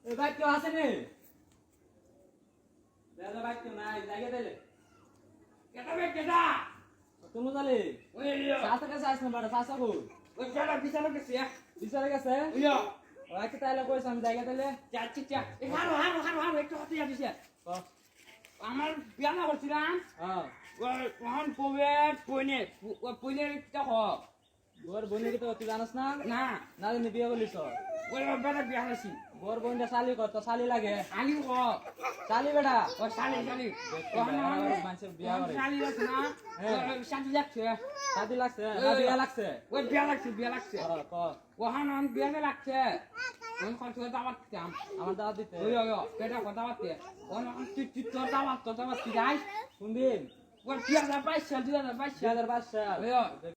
এ ভাই কেউ আছে নি? দাদা ভাই কেউ নাই, জায়গা দিলে। কেটা বে কেটা তুমি জালে? ওই লিও সাসা কাছে আসছেন বাড়া, সাসা কো? ওই কেটা বিছানো গেছে বিচারে গেছে? লিও আচ্ছা তাইলে কইছ আমি জায়গা দিলে। চাচ্ছি চা এ হারো একটু হাতে যাবিছে আমার বিয়া না করছিলাম হ্যাঁ। ওই কোন পইনে একটা হ গোর বইনে তো তুই জানাস না? না না জানি বিয়ে বলিস। ওই বেটা বিয়া হইছি গোর বইনটা শালি কর, তো শালি লাগে। আলি হ শালি বেটা। ও শালি মানুষের বিয়া করে। শালি আছে না শাদি যাচ্ছে শাদি লাগছে না বিয়া লাগছে? ওই বিয়া লাগছে ক ওহান বিয়া লাগছে কোন কত দাওয়াত দিতাম আমার দাওয়াত দিতে। ওই কেটা কথা বাতে ওন তুই তোর দাওয়াত কি যাই কোন দিন? ওই 2022 সাল 2022 2022 সাল। ওই